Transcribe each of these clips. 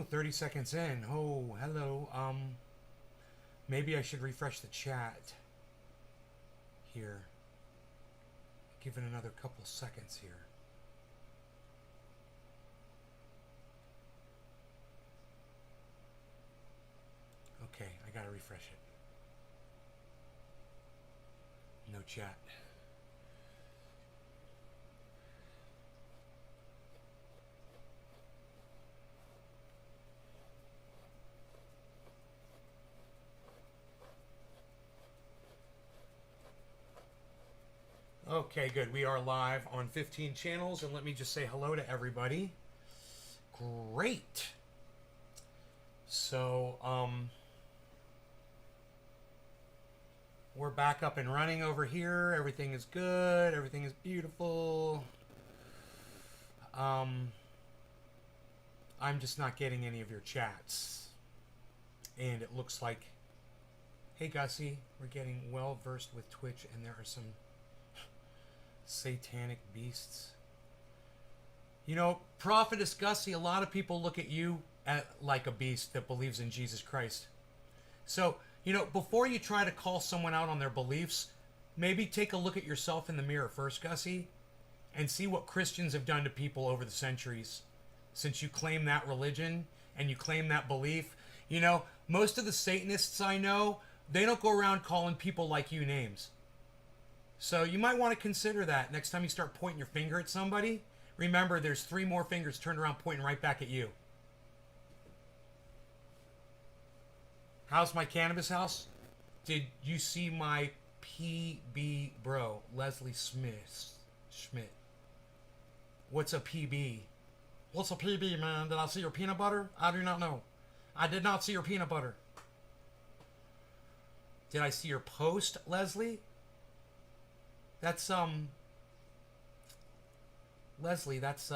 Oh, 30 seconds in. Oh, hello. Maybe I should refresh the chat here. Give it another couple seconds here. Okay, I gotta refresh it. No chat. Okay, good. We are live on 15 channels, and let me just say hello to everybody. Great. So, we're back up and running over here. Everything is good. Everything is beautiful. I'm just not getting any of your chats. And it looks like, hey Gussie, we're getting well versed with Twitch, and there are some satanic beasts. You know, Prophetess Gussie, a lot of people look at you like a beast that believes in Jesus Christ. So, you know, before you try to call someone out on their beliefs, maybe take a look at yourself in the mirror first, Gussie, and see what Christians have done to people over the centuries since you claim that religion and you claim that belief. You know, most of the Satanists I know, they don't go around calling people like you names. So you might want to consider that next time you start pointing your finger at somebody. Remember, there's 3 more fingers turned around pointing right back at you. How's my cannabis house? Did you see my PB bro, Leslie Schmidt? What's a PB? What's a PB, man? Did I see your peanut butter? I do not know. I did not see your peanut butter. Did I see your post, Leslie? That's, Leslie, that's,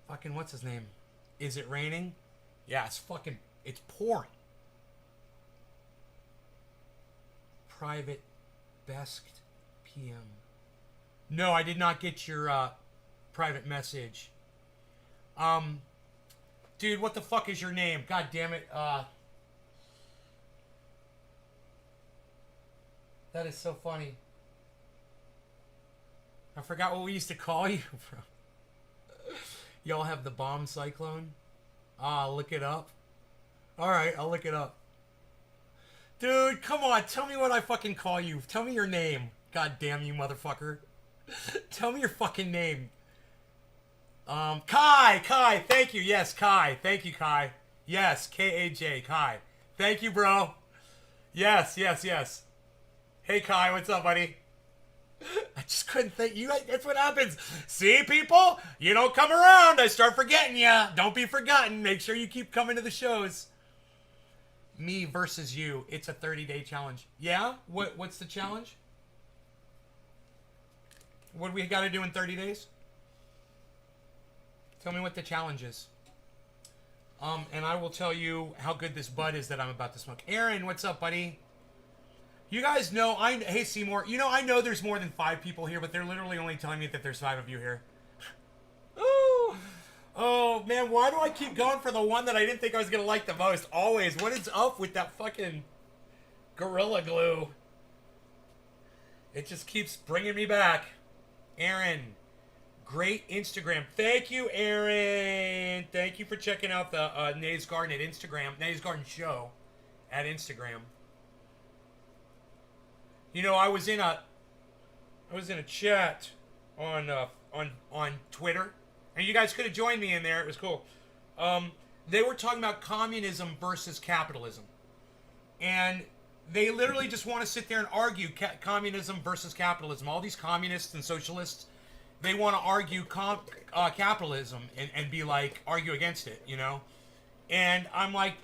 fucking, what's his name? Is it raining? Yeah, it's pouring. Private Best PM. No, I did not get your, private message. Dude, what the fuck is your name? God damn it, that is so funny. I forgot what we used to call you, bro. Y'all have the bomb cyclone? I'll look it up. Alright, I'll look it up. Dude, come on. Tell me what I fucking call you. Tell me your name. God damn you, motherfucker. Tell me your fucking name. Kai. Thank you. Yes, Kai. Thank you, Kai. Yes, K-A-J. Kai. Thank you, bro. Yes. Hey, Kai, what's up, buddy? I just couldn't think. That's what happens. See, people? You don't come around. I start forgetting you. Don't be forgotten. Make sure you keep coming to the shows. Me versus you. It's a 30-day challenge. Yeah? What's the challenge? What do we got to do in 30 days? Tell me what the challenge is. And I will tell you how good this bud is that I'm about to smoke. Aaron, what's up, buddy? You guys know, hey Seymour, you know, I know there's more than 5 people here, but they're literally only telling me that there's 5 of you here. Ooh. Oh, man, why do I keep going for the one that I didn't think I was going to like the most? Always. What is up with that fucking Gorilla Glue? It just keeps bringing me back. Aaron, great Instagram. Thank you, Aaron. Thank you for checking out the Nays Garden at Instagram. Nays Garden Show at Instagram. You know, I was in a chat on Twitter, and you guys could have joined me in there. It was cool. They were talking about communism versus capitalism, and they literally just want to sit there and argue communism versus capitalism. All these communists and socialists, they want to argue capitalism and be like, argue against it, you know? And I'm like,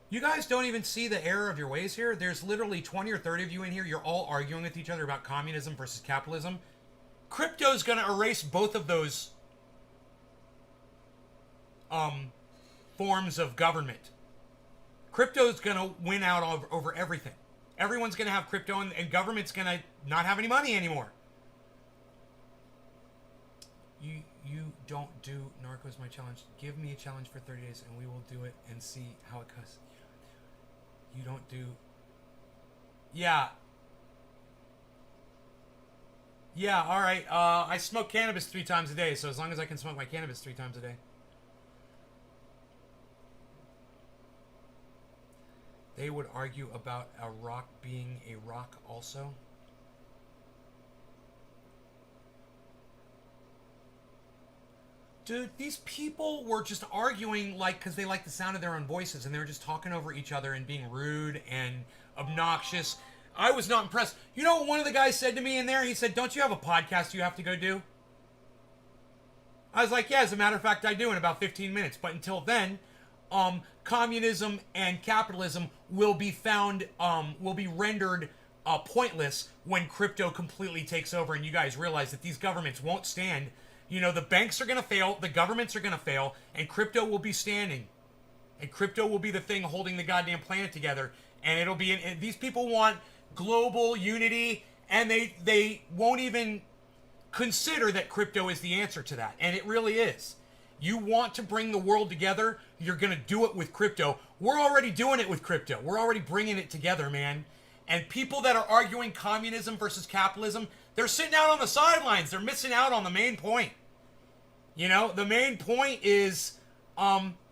you guys don't even see the error of your ways here. There's literally 20 or 30 of you in here. You're all arguing with each other about communism versus capitalism. Crypto's going to erase both of those forms of government. Crypto's going to win out over everything. Everyone's going to have crypto, and government's going to not have any money anymore. You don't do Narcos my challenge. Give me a challenge for 30 days and we will do it and see how it goes. You don't do... Yeah. Yeah, alright. I smoke cannabis 3 times a day, so as long as I can smoke my cannabis 3 times a day. They would argue about a rock being a rock also. Dude, these people were just arguing like because they like the sound of their own voices, and they were just talking over each other and being rude and obnoxious. I was not impressed. You know what one of the guys said to me in there? He said, "Don't you have a podcast you have to go do?" I was like, "Yeah, as a matter of fact, I do in about 15 minutes. But until then, communism and capitalism will be rendered pointless when crypto completely takes over, and you guys realize that these governments won't stand. You know, the banks are going to fail, the governments are going to fail, and crypto will be standing. And crypto will be the thing holding the goddamn planet together. And it'll be... And these people want global unity, and they won't even consider that crypto is the answer to that. And it really is. You want to bring the world together, you're going to do it with crypto. We're already doing it with crypto. We're already bringing it together, man. And people that are arguing communism versus capitalism, they're sitting out on the sidelines. They're missing out on the main point. You know, the main point is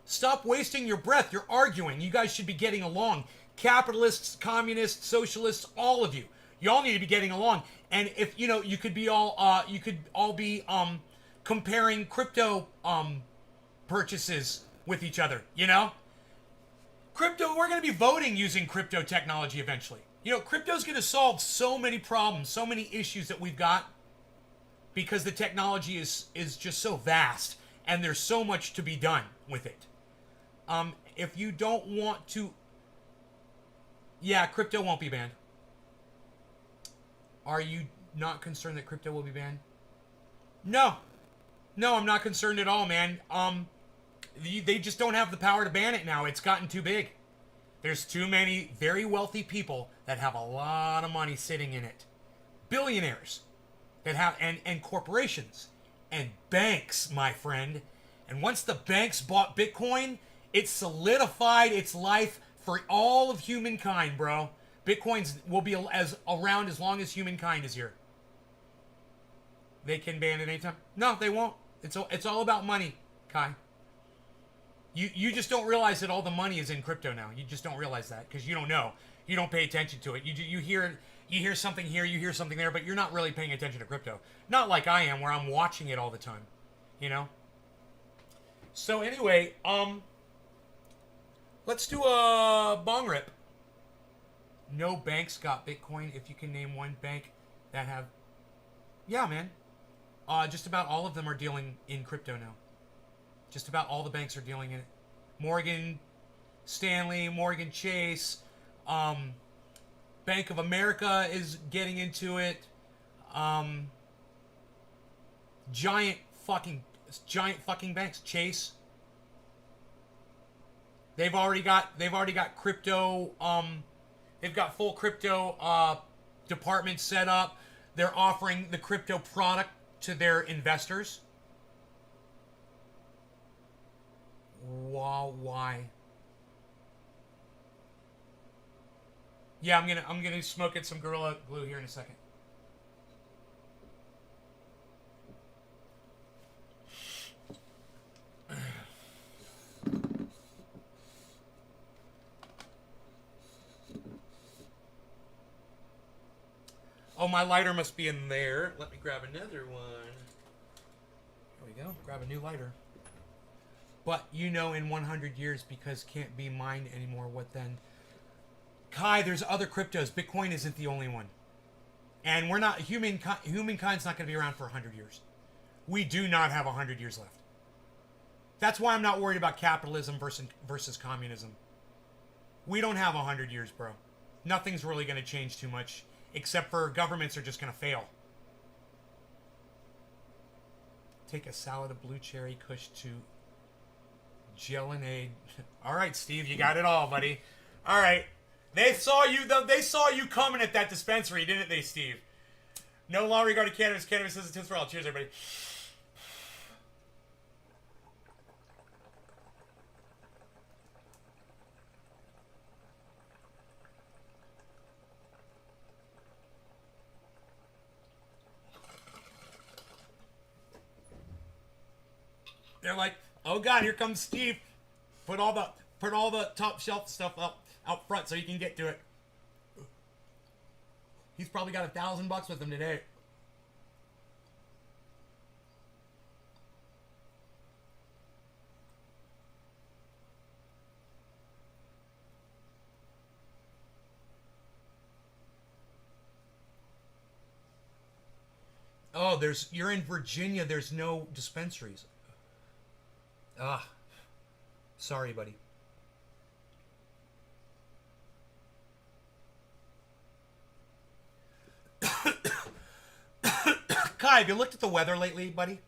stop wasting your breath. You're arguing. You guys should be getting along. Capitalists, communists, socialists, all of you. You all need to be getting along. And if, you know, you could all be comparing crypto purchases with each other, you know? Crypto, we're going to be voting using crypto technology eventually. You know, crypto's going to solve so many problems, so many issues that we've got because the technology is just so vast and there's so much to be done with it. If you don't want to... Yeah, crypto won't be banned. Are you not concerned that crypto will be banned? No. No, I'm not concerned at all, man. They just don't have the power to ban it now. It's gotten too big. There's too many very wealthy people that have a lot of money sitting in it. Billionaires that have, and corporations and banks, my friend. And once the banks bought Bitcoin, it solidified its life for all of humankind, bro. Bitcoins will be around as long as humankind is here. They can ban it anytime. No, they won't. It's all about money, Kai. You just don't realize that all the money is in crypto now. You just don't realize that because you don't know. You don't pay attention to it. You hear something here, you hear something there, but you're not really paying attention to crypto. Not like I am, where I'm watching it all the time. You know. So anyway, let's do a bong rip. No banks got Bitcoin. If you can name one bank that have, yeah, man. Just about all of them are dealing in crypto now. Just about all the banks are dealing in it. Morgan Stanley, Morgan Chase, Bank of America is getting into it. Giant fucking banks. Chase. They've already got crypto. They've got full crypto departments set up. They're offering the crypto product to their investors. Wow, why? Yeah, I'm gonna smoke at some Gorilla Glue here in a second. Oh, my lighter must be in there. Let me grab another one. There we go. Grab a new lighter. But, you know, in 100 years, because can't be mined anymore, what then? Kai, there's other cryptos. Bitcoin isn't the only one. And we're not... Humankind's not going to be around for 100 years. We do not have 100 years left. That's why I'm not worried about capitalism versus communism. We don't have 100 years, bro. Nothing's really going to change too much, except for governments are just going to fail. Take a salad of blue cherry kush to gelinade. All right, Steve, you got it all, buddy. All right. They saw you coming at that dispensary, didn't they, Steve? No law regarding cannabis. Cannabis is a tip for all. Cheers, everybody. They're like, oh god, here comes Steve. Put all the top shelf stuff up out front so you can get to it. He's probably got $1,000 with him today. Oh, you're in Virginia. There's no dispensaries. Ah, sorry, buddy. Kai, have you looked at the weather lately, buddy?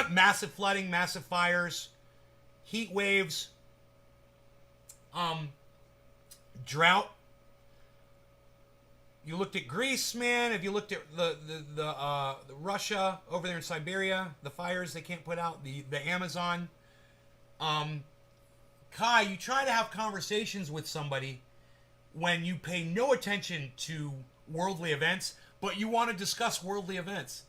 Massive flooding, massive fires, heat waves, drought. You looked at Greece, man. Have you looked at the Russia over there in Siberia? The fires they can't put out. The Amazon. Kai, you try to have conversations with somebody when you pay no attention to worldly events, but you want to discuss worldly events.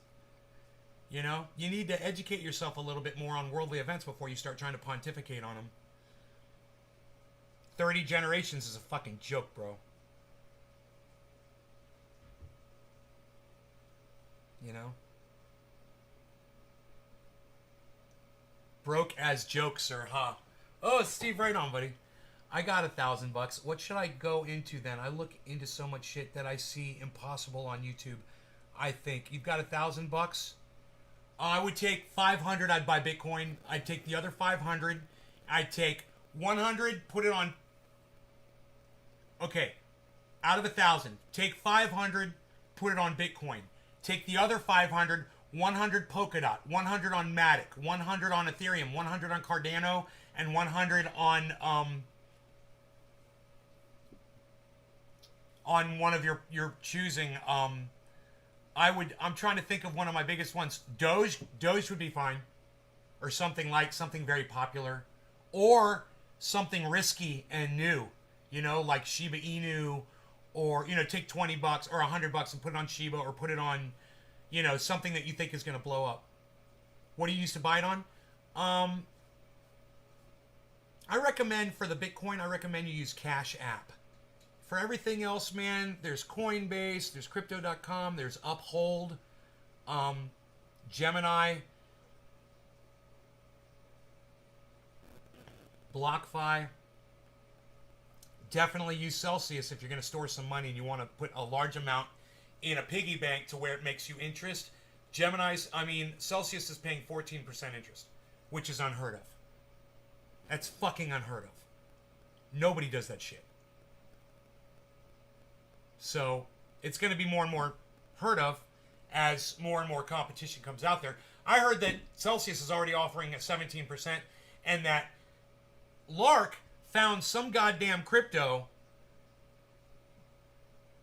You know, you need to educate yourself a little bit more on worldly events before you start trying to pontificate on them. 30 generations is a fucking joke, bro. You know? Broke as jokes, sir, huh? Oh, Steve, right on, buddy. I got $1,000. What should I go into then? I look into so much shit that I see impossible on YouTube. I think you've got $1,000. I would take 500. I'd buy Bitcoin. I'd take the other 500. I'd take 100. Put it on. Okay, out of 1,000, take 500. Put it on Bitcoin. Take the other 500. 100 Polkadot, 100 on Matic, 100 on Ethereum, 100 on Cardano, and 100 on one of your choosing. I'm trying to think of one of my biggest ones. Doge would be fine, or something very popular, or something risky and new. You know, like Shiba Inu, or take $20 or $100 and put it on Shiba, or put it on, something that you think is going to blow up. What do you used to buy it on? I recommend for the Bitcoin, I recommend you use Cash App. For everything else, man, there's Coinbase, there's Crypto.com, there's Uphold, Gemini, BlockFi. Definitely use Celsius if you're going to store some money and you want to put a large amount in a piggy bank to where it makes you interest. Celsius is paying 14% interest, which is unheard of. That's fucking unheard of. Nobody does that shit. So it's going to be more and more heard of as more and more competition comes out there. I heard that Celsius is already offering a 17%, and that Lark found some goddamn crypto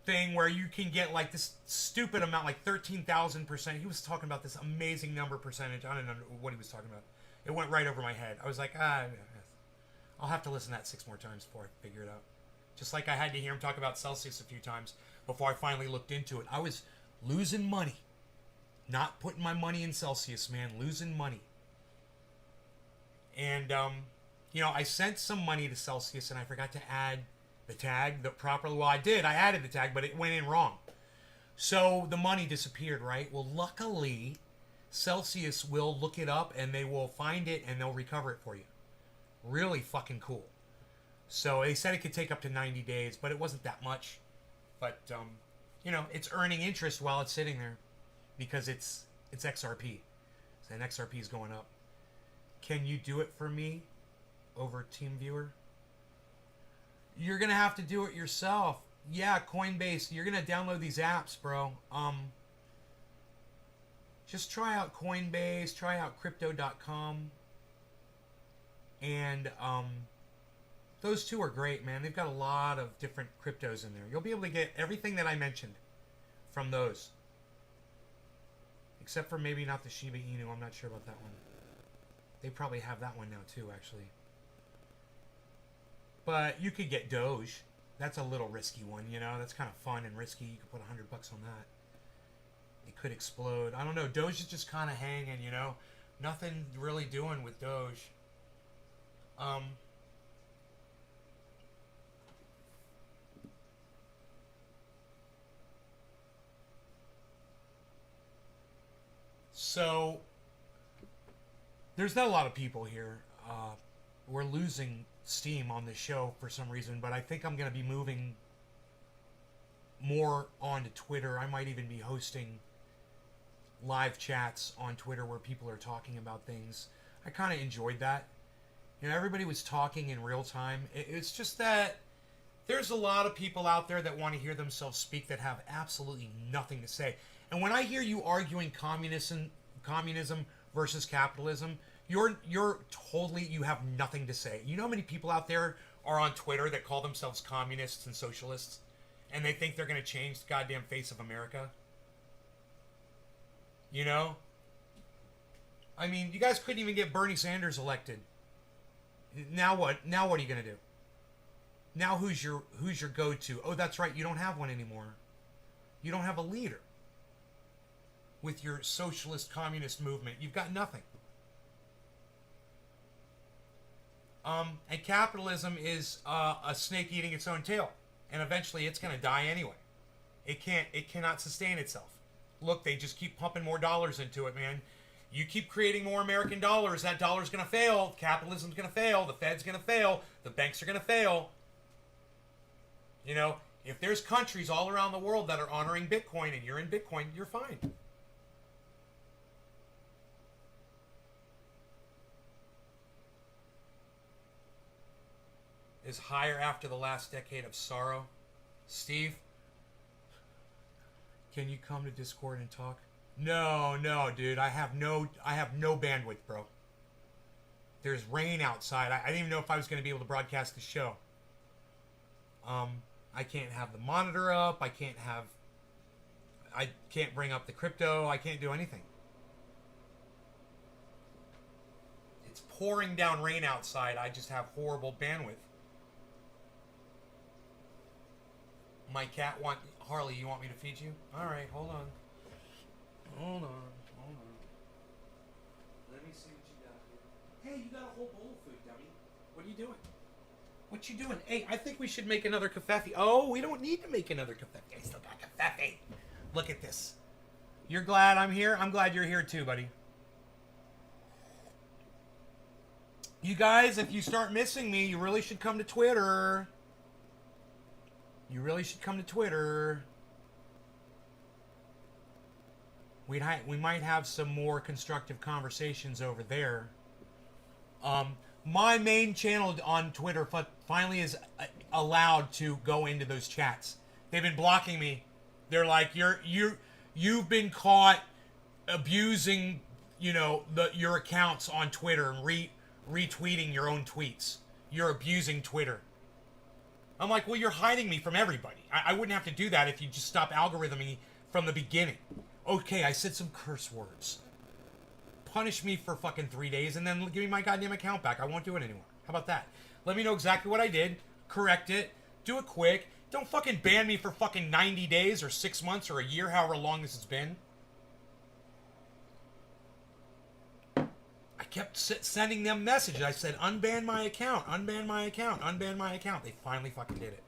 thing where you can get like this stupid amount, like 13,000%. He was talking about this amazing number percentage. I don't know what he was talking about. It went right over my head. I was like, I'll have to listen to that 6 more times before I figure it out. Just like I had to hear him talk about Celsius a few times before I finally looked into it. I was losing money. Not putting my money in Celsius, man. Losing money. And, I sent some money to Celsius and I forgot to add the tag properly. Well, I did. I added the tag, but it went in wrong. So the money disappeared, right? Well, luckily, Celsius will look it up and they will find it and they'll recover it for you. Really fucking cool. So they said it could take up to 90 days, but it wasn't that much. But, it's earning interest while it's sitting there because it's XRP. So an XRP is going up. Can you do it for me over TeamViewer? You're going to have to do it yourself. Yeah, Coinbase. You're going to download these apps, bro. Just try out Coinbase. Try out Crypto.com. And, those two are great, man. They've got a lot of different cryptos in there. You'll be able to get everything that I mentioned from those. Except for maybe not the Shiba Inu. I'm not sure about that one. They probably have that one now too, actually. But you could get Doge. That's a little risky one, That's kind of fun and risky. You could put $100 on that. It could explode. I don't know. Doge is just kind of hanging, Nothing really doing with Doge. Um, so there's not a lot of people here. We're losing steam on this show for some reason, but I think I'm going to be moving more onto Twitter. I might even be hosting live chats on Twitter where people are talking about things. I kind of enjoyed that. You know, everybody was talking in real time. It's just that there's a lot of people out there that want to hear themselves speak that have absolutely nothing to say. And when I hear you arguing communism versus capitalism, you're totally, you have nothing to say. You know how many people out there are on Twitter that call themselves communists and socialists, and they think they're going to change the goddamn face of America? You know? I mean, you guys couldn't even get Bernie Sanders elected. Now what? Now what are you going to do? Now who's your go-to? Oh, that's right, you don't have one anymore. You don't have a leader. With your socialist communist movement, you've got nothing. And capitalism is a snake eating its own tail, and eventually it's going to die anyway. It cannot sustain itself. Look, they just keep pumping more dollars into it, man. You keep creating more American dollars, that dollar's going to fail. Capitalism's going to fail. The Fed's going to fail. The banks are going to fail. You know, if there's countries all around the world that are honoring Bitcoin and you're in Bitcoin, you're fine. Is higher after the last decade of sorrow. Steve, can you come to Discord and talk? No, dude. I have no bandwidth, bro. There's rain outside. I didn't even know if I was going to be able to broadcast the show. I can't have the monitor up. I can't bring up the crypto. I can't do anything. It's pouring down rain outside. I just have horrible bandwidth. My cat Harley, you want me to feed you? Alright, hold on. Hold on. Let me see what you got here. Hey, you got a whole bowl of food, dummy. What are you doing? What you doing? Hey, I think we should make another cafefe. Oh, we don't need to make another cafefe. I still got cafefe. Look at this. You're glad I'm here? I'm glad you're here too, buddy. You guys, if you start missing me, you really should come to Twitter. You really should come to Twitter. We might have some more constructive conversations over there. My main channel on Twitter finally is allowed to go into those chats. They've been blocking me. They're like, you've been caught abusing, your accounts on Twitter and retweeting your own tweets. You're abusing Twitter. I'm like, well, you're hiding me from everybody. I wouldn't have to do that if you just stop algorithming from the beginning. Okay, I said some curse words. Punish me for fucking 3 days and then give me my goddamn account back. I won't do it anymore. How about that? Let me know exactly what I did. Correct it. Do it quick. Don't fucking ban me for fucking 90 days or 6 months or a year, however long this has been. I kept sending them messages. I said, unban my account, unban my account, unban my account. They finally fucking did it.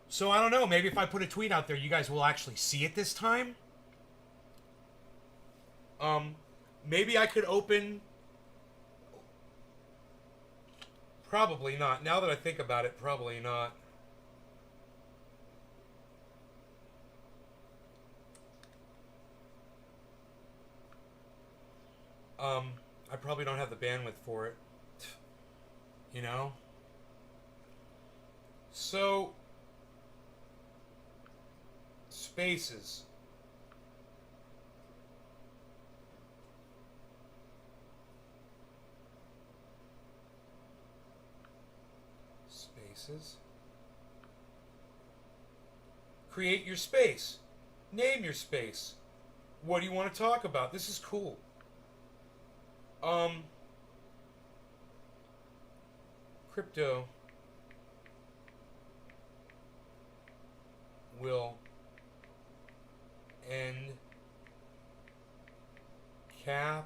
So I don't know. Maybe if I put a tweet out there, you guys will actually see it this time. Maybe I could open... Probably not. Now that I think about it, probably not. I probably don't have the bandwidth for it. You know? So... Spaces. Spaces. Create your space. Name your space. What do you want to talk about? This is cool. Crypto will end Capitalism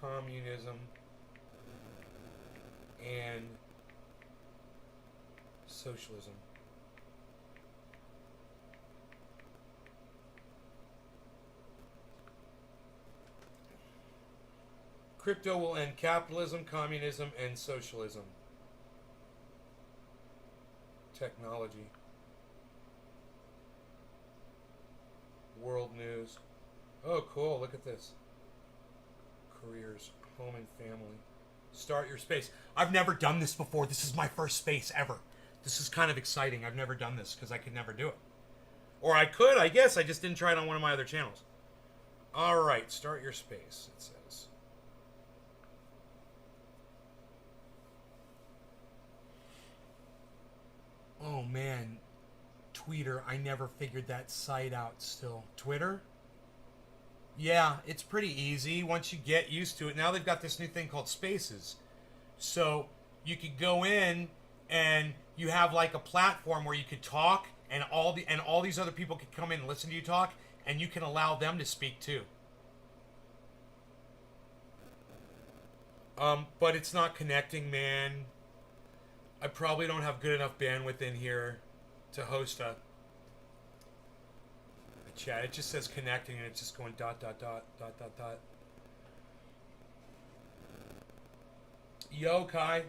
communism and socialism. Crypto will end capitalism, communism, and socialism. Technology. World news. Oh, cool. Look at this. Careers, home and family. Start your space. I've never done this before. This is my first space ever. This is kind of exciting. I've never done this because I could never do it. Or I could, I guess. I just didn't try it on one of my other channels. All right. Start your space, it says. Oh, man. Twitter. I never figured that site out still. Twitter? Yeah, it's pretty easy once you get used to it. Now they've got this new thing called Spaces. So you could go in and you have like a platform where you could talk and all these other people could come in and listen to you talk, and you can allow them to speak too. But it's not connecting, man. I probably don't have good enough bandwidth in here to host a chat. It just says connecting and it's just going dot dot dot dot dot dot. Yo, Kai.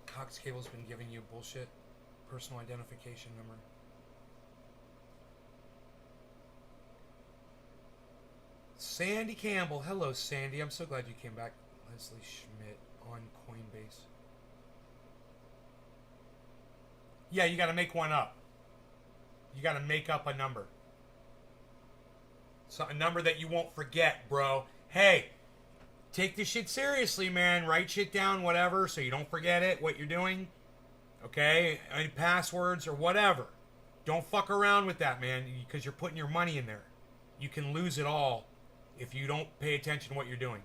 Cox Cable's been giving you bullshit personal identification number. Sandy Campbell. Hello, Sandy. I'm so glad you came back. Leslie Schmidt on Coinbase. Yeah, you got to make one up. You got to make up a number. So a number that you won't forget, bro. Hey, take this shit seriously, man. Write shit down, whatever, so you don't forget it, what you're doing. Okay? Any passwords or whatever. Don't fuck around with that, man, because you're putting your money in there. You can lose it all if you don't pay attention to what you're doing.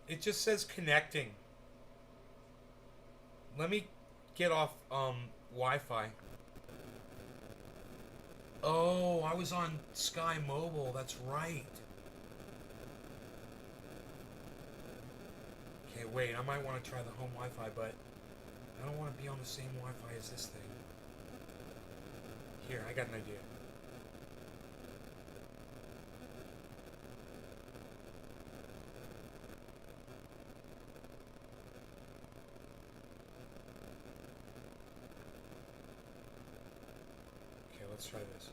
It just says connecting. Let me get off Wi-Fi. Oh, I was on Sky Mobile. That's right. Okay, wait. I might want to try the home Wi-Fi, but I don't want to be on the same Wi-Fi as this thing. Here, I got an idea. Okay, let's try this.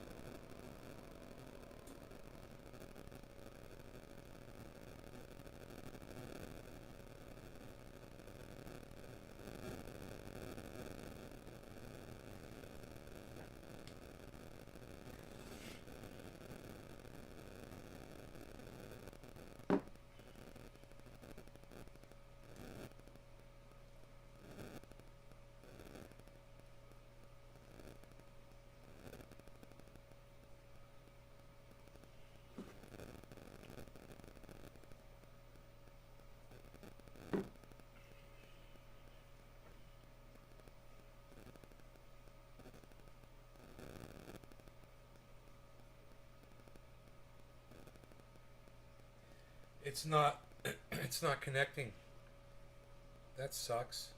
It's not it's not connecting. That sucks.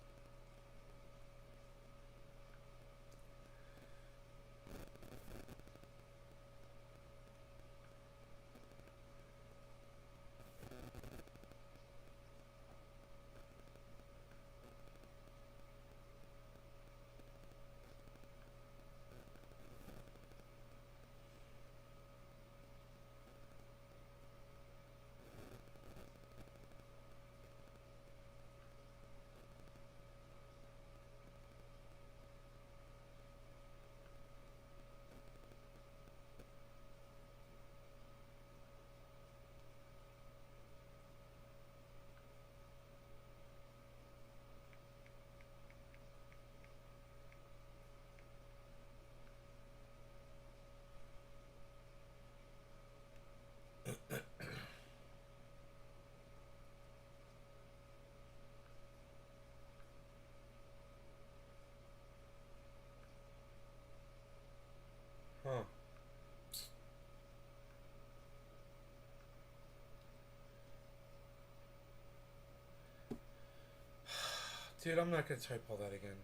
Dude, I'm not gonna type all that again.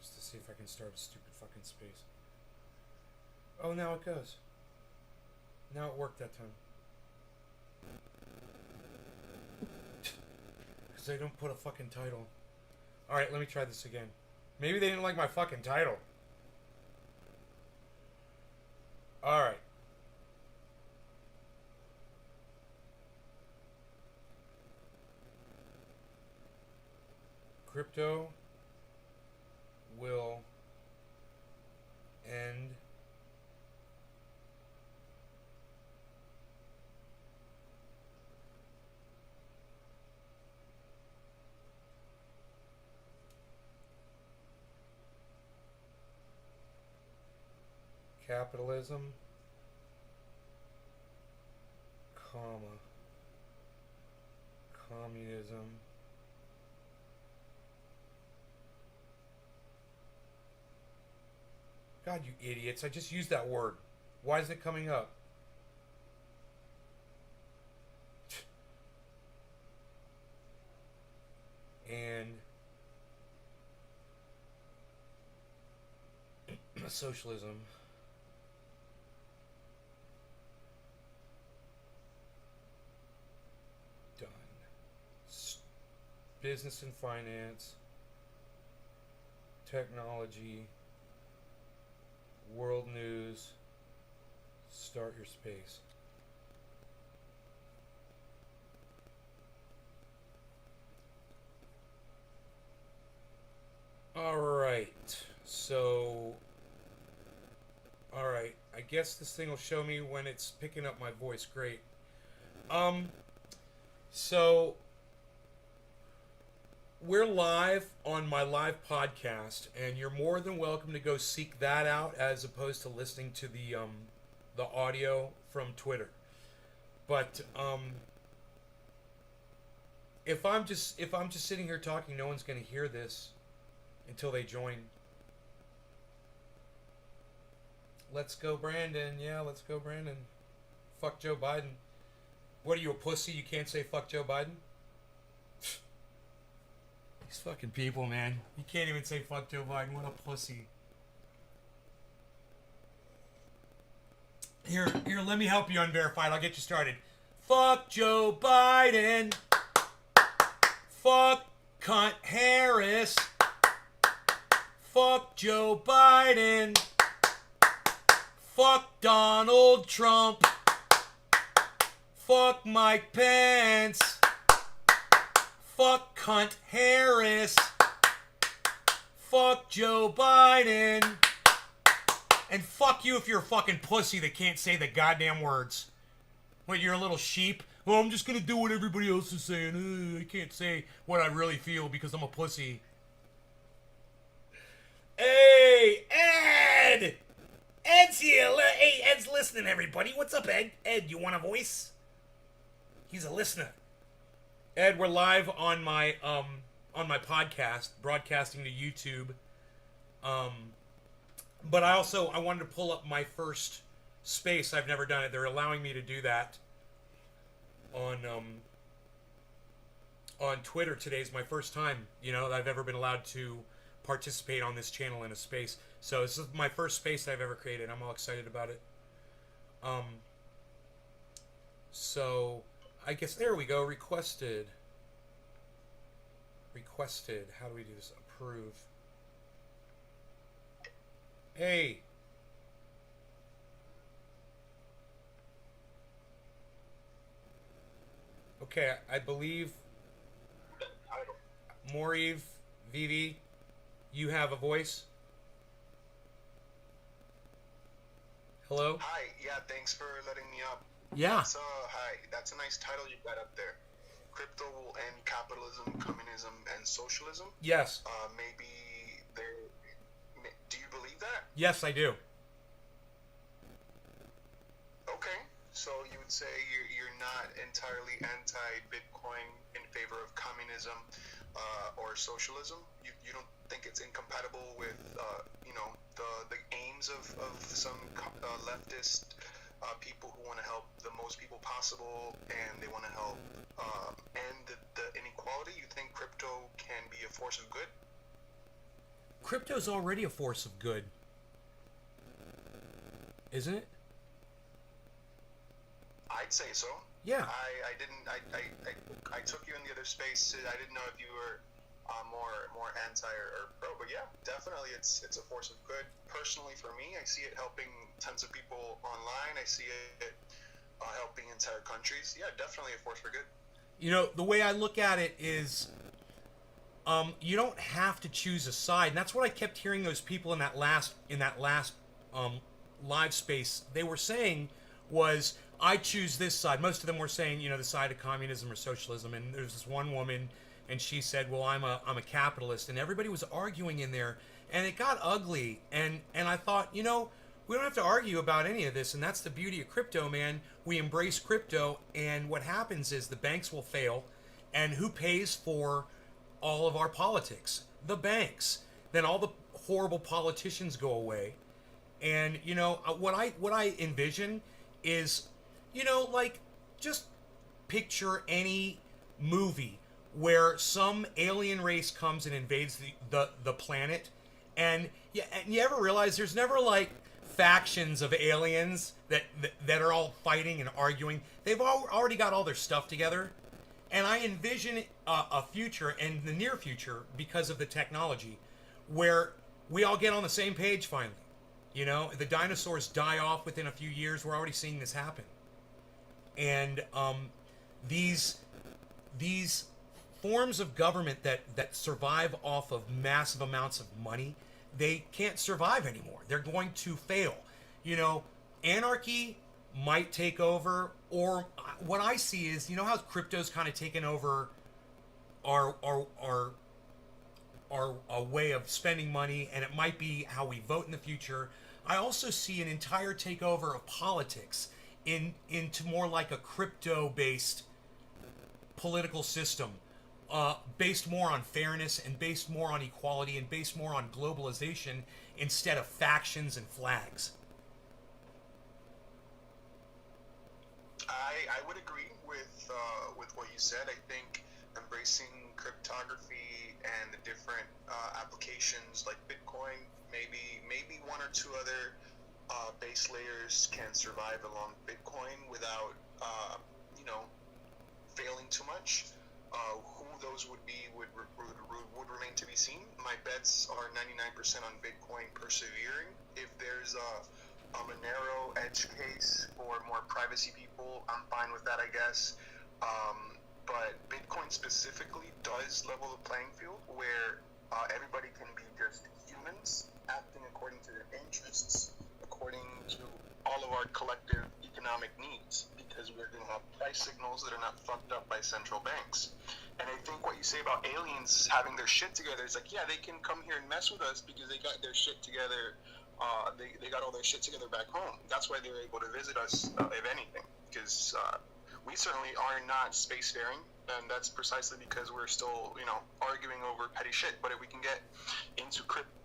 Just to see if I can start a stupid fucking space. Oh, now it goes. Now it worked that time. Because they don't put a fucking title. Alright, let me try this again. Maybe they didn't like my fucking title. Alright. Crypto will end capitalism, comma, communism, God, you idiots, I just used that word. Why is it coming up? And socialism. Done. Business and finance. Technology. World news. Start your space. Alright, so, alright, I guess this thing will show me when it's picking up my voice. Great. So, we're live on my live podcast, and you're more than welcome to go seek that out as opposed to listening to the audio from Twitter. But, if I'm just sitting here talking, no one's going to hear this until they join. Let's go, Brandon. Yeah, let's go, Brandon. Fuck Joe Biden. What are you, a pussy? You can't say fuck Joe Biden? These fucking people, man. You can't even say fuck Joe Biden. What a pussy. Here, let me help you unverified. I'll get you started. Fuck Joe Biden. Fuck cunt Harris. Fuck Joe Biden. Fuck Donald Trump. Fuck Mike Pence. Fuck cunt Harris. Fuck Joe Biden. And fuck you if you're a fucking pussy that can't say the goddamn words. What, you're a little sheep? Well, I'm just gonna do what everybody else is saying. I can't say what I really feel because I'm a pussy. Hey, Ed! Ed's here. Hey, Ed's listening, everybody. What's up, Ed? Ed, you want a voice? He's a listener. Ed, we're live on my podcast, broadcasting to YouTube. But I wanted to pull up my first space. I've never done it. They're allowing me to do that on Twitter. Today's my first time, that I've ever been allowed to participate on this channel in a space. So this is my first space I've ever created. I'm all excited about it. So I guess there we go. Requested. How do we do this? Approve. Hey. Okay, I believe Moriv, Vivi, you have a voice. Hello? Hi, yeah, thanks for letting me up. Yeah. Hi, that's a nice title you got up there. Crypto will end capitalism, communism, and socialism? Yes. Maybe do you believe that? Yes, I do. Okay, so you would say you're not entirely anti-Bitcoin, in favor of communism or socialism? You don't think it's incompatible with the aims of some leftist people who want to help the most people possible, and they want to help end the inequality. You think crypto can be a force of good? Crypto's already a force of good, isn't it? I'd say so. Yeah. I didn't. I took you in the other space. I didn't know if you were more anti or pro, but yeah, definitely it's a force of good. Personally, for me, I see it helping tons of people online. I see it helping entire countries. Yeah, definitely a force for good. You know, the way I look at it is, you don't have to choose a side, and that's what I kept hearing those people in that last live space. They were saying was, I choose this side. Most of them were saying, the side of communism or socialism. And there's this one woman, and she said, well, I'm a capitalist, and everybody was arguing in there, and it got ugly. And I thought, we don't have to argue about any of this, and that's the beauty of crypto, man. We embrace crypto, and what happens is the banks will fail, and who pays for all of our politics? The banks. Then all the horrible politicians go away, and what I envision is, just picture any movie where some alien race comes and invades the planet, and you ever realize there's never like factions of aliens that are all fighting and arguing. They've already got all their stuff together. And I envision a future, in the near future, because of the technology, where we all get on the same page finally. The dinosaurs die off within a few years. We're already seeing this happen. And these forms of government that survive off of massive amounts of money, they can't survive anymore. They're going to fail. Anarchy might take over, or what I see is, how crypto's kind of taken over our way of spending money, and it might be how we vote in the future. I also see an entire takeover of politics into more like a crypto-based political system, based more on fairness and based more on equality and based more on globalization instead of factions and flags. I would agree with what you said. I think embracing cryptography and the different applications like Bitcoin, maybe one or two other base layers can survive along Bitcoin without failing too much. Who those would be would remain to be seen. My bets are 99% on Bitcoin persevering. If there's a narrow edge case for more privacy people, I'm fine with that, I guess. But Bitcoin specifically does level the playing field where everybody can be just humans acting according to their interests, according to all of our collective economic needs, because we're going to have price signals that are not fucked up by central banks. And I think what you say about aliens having their shit together is like, yeah, they can come here and mess with us because they got their shit together. They got all their shit together back home. That's why they were able to visit us, if anything, because we certainly are not spacefaring, and that's precisely because we're still, arguing over petty shit. But if we can get into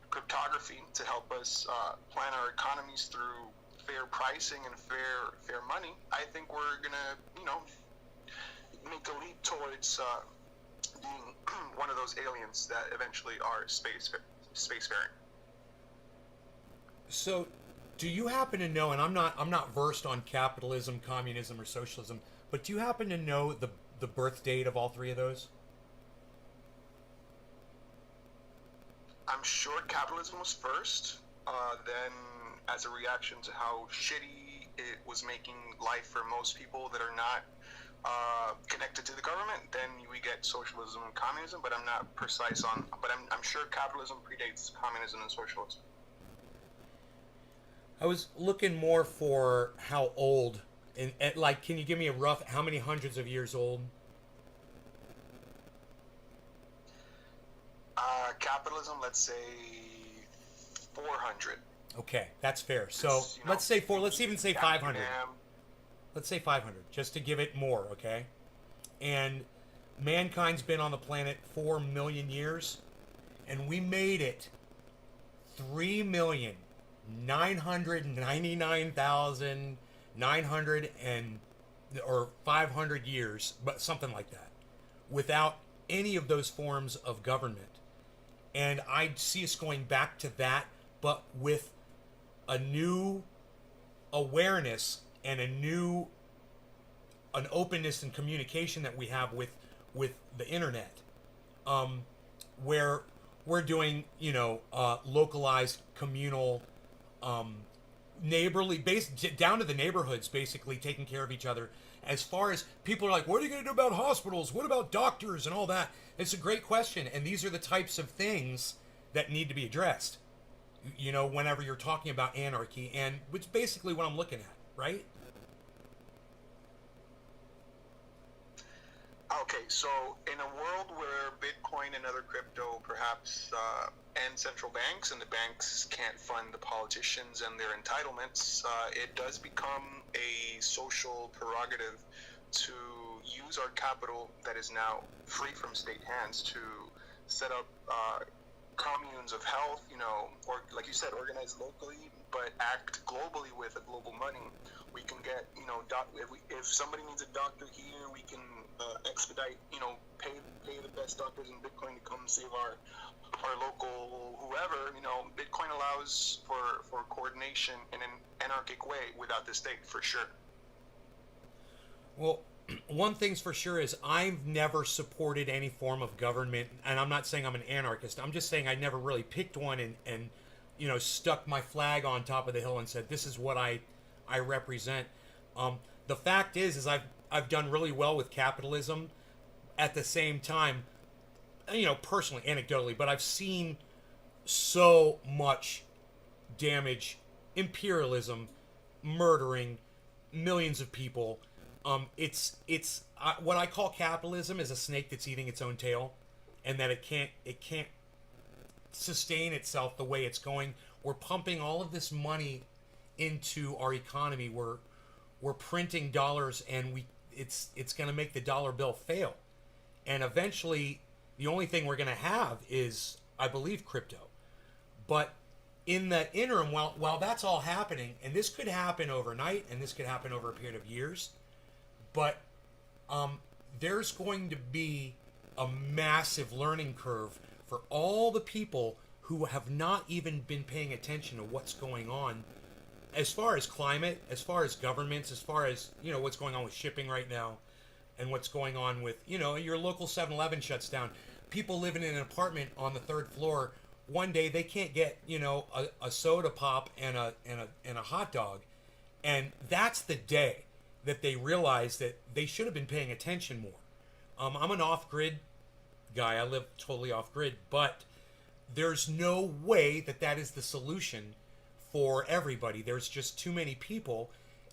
cryptography to help us plan our economies through fair pricing and fair money, I think we're gonna, make a leap towards being one of those aliens that eventually are spacefaring. So, do you happen to know, and I'm not versed on capitalism, communism, or socialism, but do you happen to know the birth date of all three of those? I'm sure capitalism was first, then as a reaction to how shitty it was making life for most people that are not connected to the government, then we get socialism and communism, but I'm not precise on, but I'm sure capitalism predates communism and socialism. I was looking more for how old, and like, can you give me a rough, how many hundreds of years old? Capitalism, let's say 400. Okay, that's fair. So let's say let's even say 500. Let's say 500, just to give it more, okay? And mankind's been on the planet 4 million years, and we made it 3,999,999 900 or 500 years, but something like that, without any of those forms of government. And I see us going back to that, but with a new awareness and an openness and communication that we have with the internet, where we're doing, localized, communal, neighborly, based down to the neighborhoods, basically taking care of each other. As far as people are like, what are you going to do about hospitals? What about doctors and all that? It's a great question, and these are the types of things that need to be addressed. Whenever you're talking about anarchy, and which is basically what I'm looking at, right? Okay, so in a world where Bitcoin and other crypto perhaps end central banks, and the banks can't fund the politicians and their entitlements, it does become a social prerogative to use our capital that is now free from state hands to set up communes of health, or like you said, organized locally, but act globally with a global money. We can get, if somebody needs a doctor here, we can expedite, pay the best doctors in Bitcoin to come save our local whoever. Bitcoin allows for coordination in an anarchic way without the state, for sure. Well, one thing's for sure is I've never supported any form of government, and I'm not saying I'm an anarchist. I'm just saying I never really picked one and stuck my flag on top of the hill and said, this is what I represent. The fact is I've done really well with capitalism. At the same time, personally, anecdotally, but I've seen so much damage, imperialism, murdering millions of people. It's what I call capitalism is a snake that's eating its own tail, and that it can't sustain itself the way it's going. We're pumping all of this money into our economy. We're printing dollars, and it's going to make the dollar bill fail. And eventually, the only thing we're going to have is, I believe, crypto. But in the interim, while that's all happening, and this could happen overnight, and this could happen over a period of years, but there's going to be a massive learning curve for all the people who have not even been paying attention to what's going on as far as climate, as far as governments, as far as, what's going on with shipping right now, and what's going on with, your local 7-Eleven shuts down. People living in an apartment on the 3rd floor, one day they can't get, a soda pop and a hot dog. And that's the day that they realize that they should have been paying attention more. I'm an off-grid guy. I live totally off-grid, but there's no way that is the solution for everybody. There's just too many people,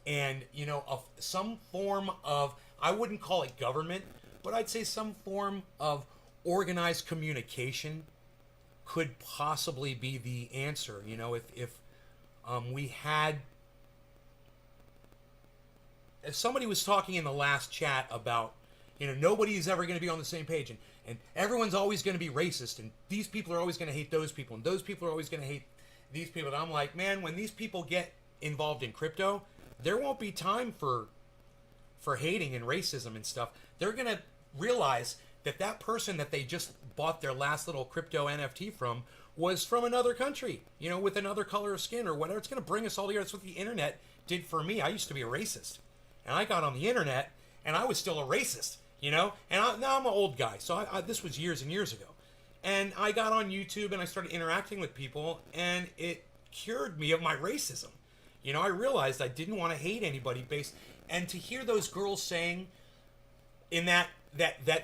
and of some form of, I wouldn't call it government, but I'd say some form of organized communication could possibly be the answer. If we had, if somebody was talking in the last chat about, nobody's ever going to be on the same page, and everyone's always going to be racist, and these people are always going to hate those people, and those people are always going to hate these people. And I'm like, man, when these people get involved in crypto, there won't be time for hating and racism and stuff. They're going to realize that person that they just bought their last little crypto NFT from was from another country, with another color of skin or whatever. It's going to bring us all together. That's what the internet did for me. I used to be a racist, and I got on the internet, and I was still a racist, And now I'm an old guy, so this was years and years ago. And I got on YouTube, and I started interacting with people, and it cured me of my racism. I realized I didn't want to hate anybody and to hear those girls saying in that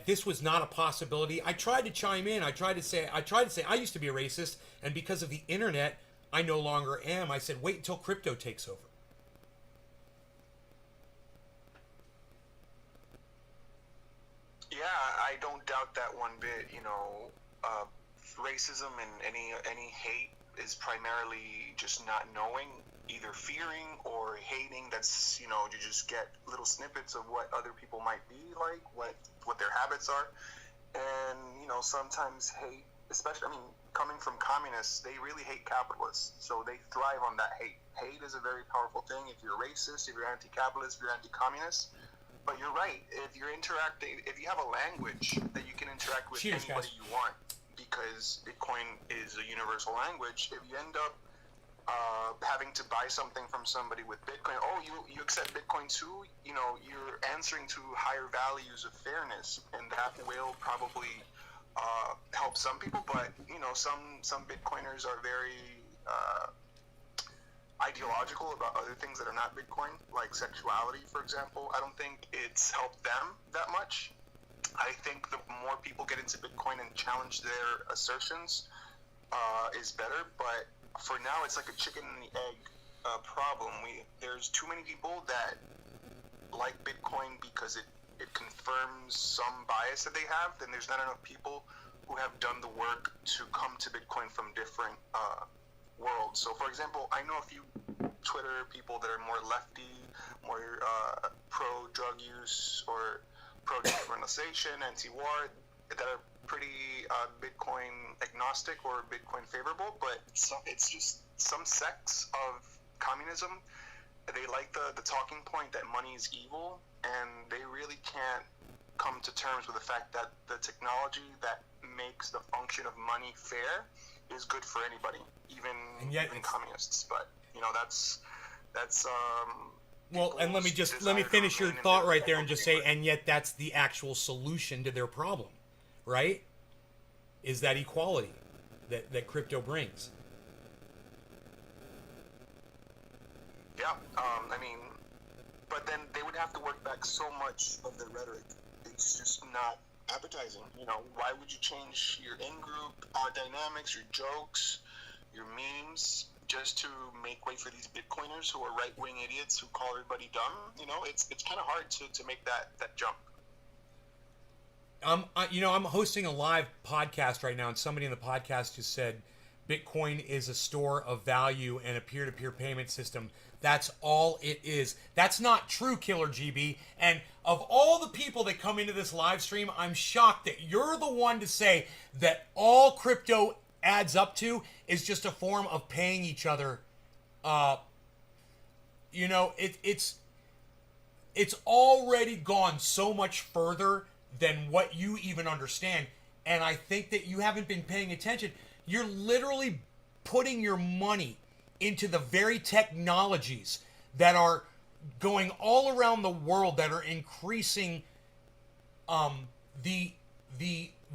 this was not a possibility. I tried to chime in. I tried to say I used to be a racist, and because of the internet, I no longer am. I said, wait until crypto takes over. Yeah, I don't doubt that one bit. Racism and any hate is primarily just not knowing, either fearing or hating. That's, you just get little snippets of what other people might be like, what their habits are. And, sometimes hate, especially, coming from communists, they really hate capitalists. So they thrive on that hate. hate is a very powerful thing. If you're racist, if you're anti-capitalist, if you're anti-communist. But you're right. If you're interacting, if you have a language that you can interact with anybody you want, because Bitcoin is a universal language, if you end up having to buy something from somebody with Bitcoin, you accept Bitcoin too, you're answering to higher values of fairness, and that will probably help some people. But some Bitcoiners are very ideological about other things that are not Bitcoin, like sexuality, for example. I don't think it's helped them that much. I think the more people get into Bitcoin and challenge their assertions is better. But for now, it's like a chicken and the egg problem. There's too many people that like Bitcoin because it confirms some bias that they have. Then there's not enough people who have done the work to come to Bitcoin from different worlds. So, for example, I know a few Twitter people that are more lefty, more pro-drug use or pro-decriminalization, anti-war, that are pretty Bitcoin agnostic or Bitcoin favorable, but it's just some sects of communism. They like the talking point that money is evil, and they really can't come to terms with the fact that the technology that makes the function of money fair is good for anybody, even communists. But that's well, and let me finish your thought right there and just say, and yet that's the actual solution to their problem, right? Is that equality that crypto brings. Yeah, but then they would have to work back so much of their rhetoric. It's just not appetizing. Why would you change your in-group dynamics, your jokes, your memes, just to make way for these Bitcoiners who are right-wing idiots who call everybody dumb? It's kind of hard to make that jump. I'm hosting a live podcast right now, and somebody in the podcast just said Bitcoin is a store of value and a peer-to-peer payment system. That's all it is. That's not true, Killer GB. And of all the people that come into this live stream, I'm shocked that you're the one to say that all crypto adds up to is just a form of paying each other. It's already gone so much further than what you even understand. And I think that you haven't been paying attention. You're literally putting your money into the very technologies that are going all around the world, that are increasing the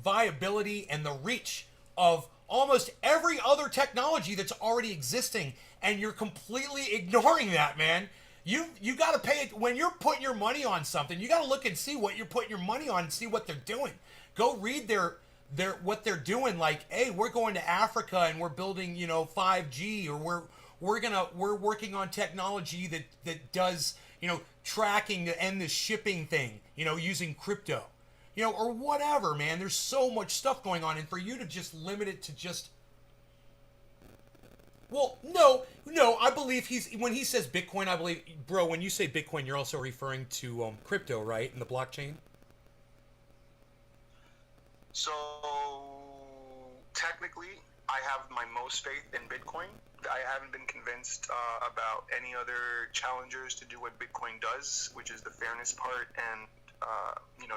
viability and the reach of almost every other technology that's already existing, and you're completely ignoring that, man. You got to pay it when you're putting your money on something. You got to look and see what you're putting your money on and see what they're doing. Go read their what they're doing. Like, hey, we're going to Africa and we're building 5G, or we're working on technology that does tracking to end this shipping thing using crypto, or whatever, man. There's so much stuff going on, and for you to just limit it to just, well, no, I believe when he says Bitcoin, I believe, bro, when you say Bitcoin, you're also referring to crypto, right, in the blockchain? So technically, I have my most faith in Bitcoin. I haven't been convinced about any other challengers to do what Bitcoin does, which is the fairness part and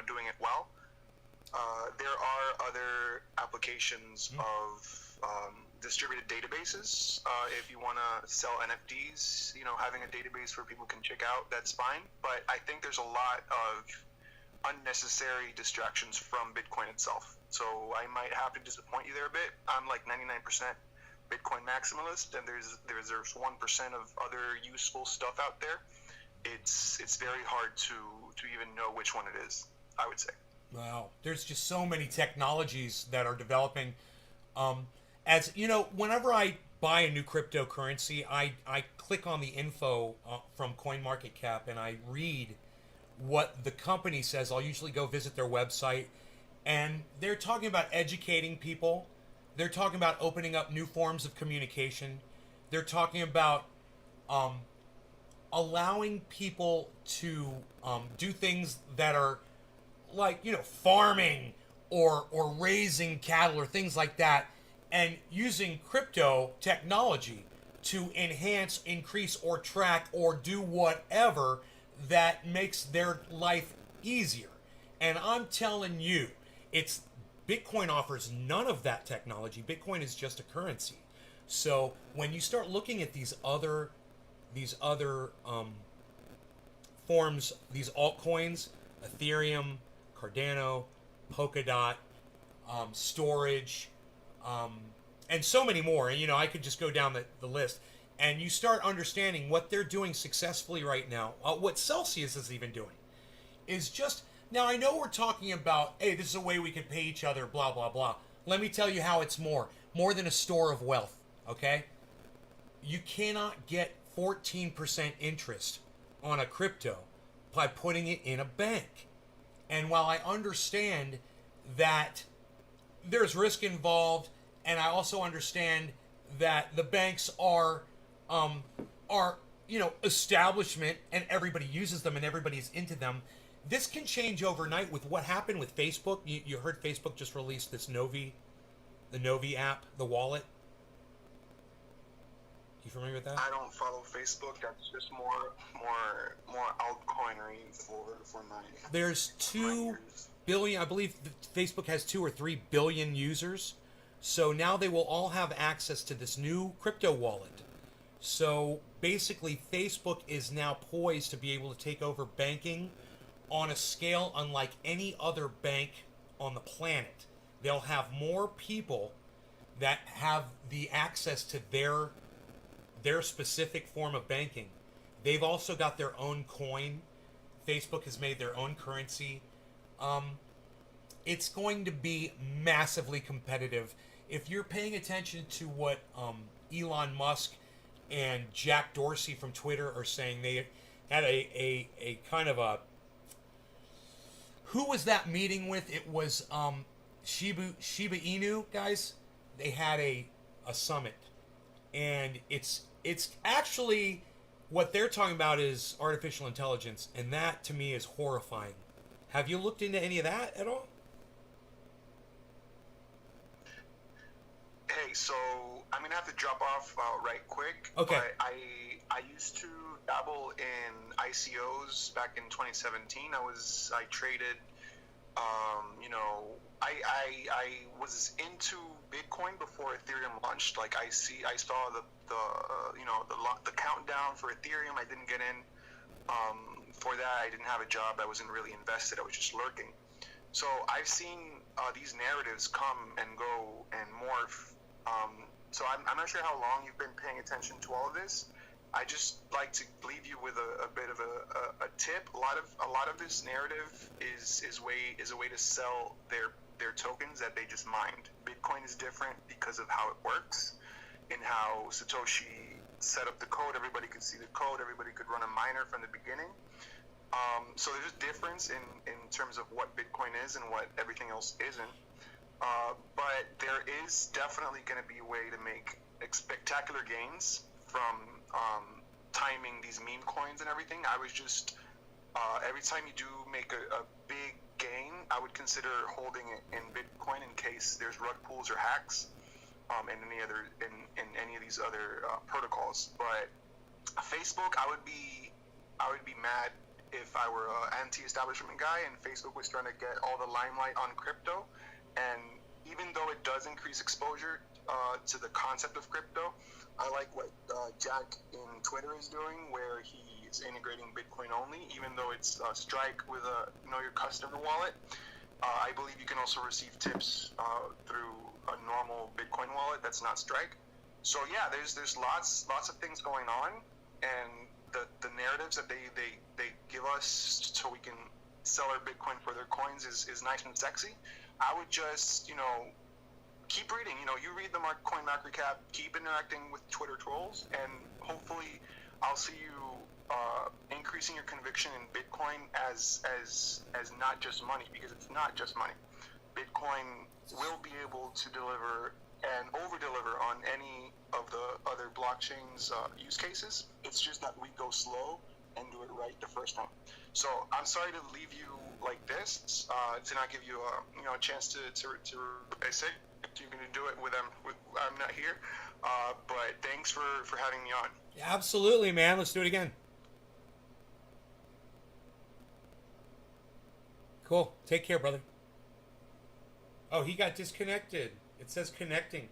doing it well. There are other applications of distributed databases. If you want to sell NFTs, having a database where people can check out, that's fine. But I think there's a lot of unnecessary distractions from Bitcoin itself. So I might have to disappoint you there a bit. I'm like 99% Bitcoin maximalist, and there's 1% of other useful stuff out there. It's very hard to even know which one it is, I would say. Wow, there's just so many technologies that are developing. As you know, whenever I buy a new cryptocurrency, I click on the info from CoinMarketCap and I read what the company says. I'll usually go visit their website, and they're talking about educating people. They're talking about opening up new forms of communication. They're talking about allowing people to do things that are like, farming or raising cattle or things like that, and using crypto technology to enhance, increase, or track, or do whatever that makes their life easier. And I'm telling you, it's Bitcoin offers none of that technology. Bitcoin is just a currency. So when you start looking at these other forms, these altcoins, Ethereum, Cardano, Polkadot, storage, and so many more. And I could just go down the list. And you start understanding what they're doing successfully right now. What Celsius is even doing is just, now I know we're talking about, hey, this is a way we can pay each other, blah, blah, blah. Let me tell you how it's more than a store of wealth, okay? You cannot get 14% interest on a crypto by putting it in a bank. And while I understand that there's risk involved, and I also understand that the banks are establishment and everybody uses them and everybody's into them, this can change overnight with what happened with Facebook. You heard Facebook just released this the Novi app, the wallet. You familiar with that? I don't follow Facebook. That's just more altcoinery for my. There's 2 billion. I believe Facebook has 2 or 3 billion users. So now they will all have access to this new crypto wallet. So basically, Facebook is now poised to be able to take over banking on a scale unlike any other bank on the planet. They'll have more people that have the access to their specific form of banking. They've also got their own coin. Facebook has made their own currency. It's going to be massively competitive. If you're paying attention to what Elon Musk and Jack Dorsey from Twitter are saying, they had a kind of a... Who was that meeting with? It was Shiba Inu guys. They had a summit. And it's actually, what they're talking about is artificial intelligence, and that to me is horrifying. Have you looked into any of that at all? Hey, so I'm gonna have to drop off right quick. Okay. But I used to dabble in ICOs back in 2017. I traded. I was into Bitcoin before Ethereum launched. Like I saw the countdown for Ethereum. I didn't get in. For that, I didn't have a job. I wasn't really invested. I was just lurking. So I've seen these narratives come and go and morph. So I'm not sure how long you've been paying attention to all of this. I just like to leave you with a bit of a tip. A lot of this narrative is a way to sell their tokens that they just mined. Bitcoin is different because of how it works and how Satoshi set up the code. Everybody could see the code. Everybody could run a miner from the beginning. So there's a difference in terms of what Bitcoin is and what everything else isn't. But there is definitely going to be a way to make spectacular gains from timing these meme coins and everything. I was just every time you do make a big gain, I would consider holding it in Bitcoin in case there's rug pulls or hacks, and any of these other protocols. But Facebook, I would be mad if I were an anti-establishment guy and Facebook was trying to get all the limelight on crypto. And even though it does increase exposure to the concept of crypto, I like what Jack in Twitter is doing, where he is integrating Bitcoin only, even though it's Strike with a Know Your Customer wallet. I believe you can also receive tips through a normal Bitcoin wallet that's not Strike. So yeah, there's lots of things going on, and the narratives that they give us so we can sell our Bitcoin for their coins is nice and sexy. I would just, keep reading. You read the Coin Mac Recap, keep interacting with Twitter trolls, and hopefully I'll see you increasing your conviction in Bitcoin as not just money, because it's not just money. Bitcoin will be able to deliver and over-deliver on any of the other blockchains' use cases. It's just that we go slow and do it right the first time. So I'm sorry to leave you like this, to not give you a chance to I say you're going to do it with I'm not here. But thanks for having me on. Absolutely, man. Let's do it again. Cool. Take care, brother. Oh, he got disconnected. It says connecting.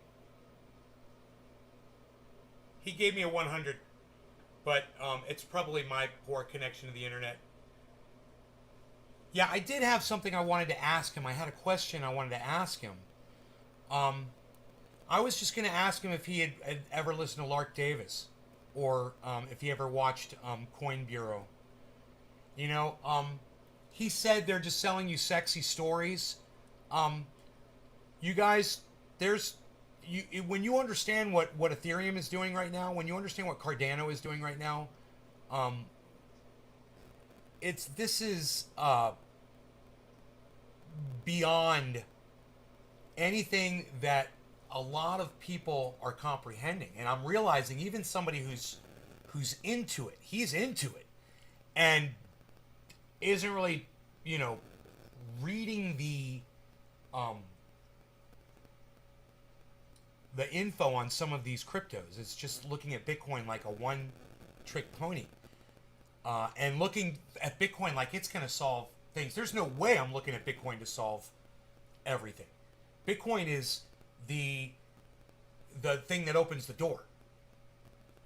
He gave me a 100, but it's probably my poor connection to the internet. Yeah, I did have something I wanted to ask him. I had a question I wanted to ask him. I was just going to ask him if he had ever listened to Lark Davis, or if he ever watched Coin Bureau. You know, he said they're just selling you sexy stories. You guys, when you understand what Ethereum is doing right now, when you understand what Cardano is doing right now, this is beyond anything that a lot of people are comprehending. And I'm realizing even somebody who's into it, he's into it, and isn't really, reading the info on some of these cryptos. It's just looking at Bitcoin like a one-trick pony, and looking at Bitcoin like it's going to solve things. There's no way I'm looking at Bitcoin to solve everything. Bitcoin is the thing that opens the door.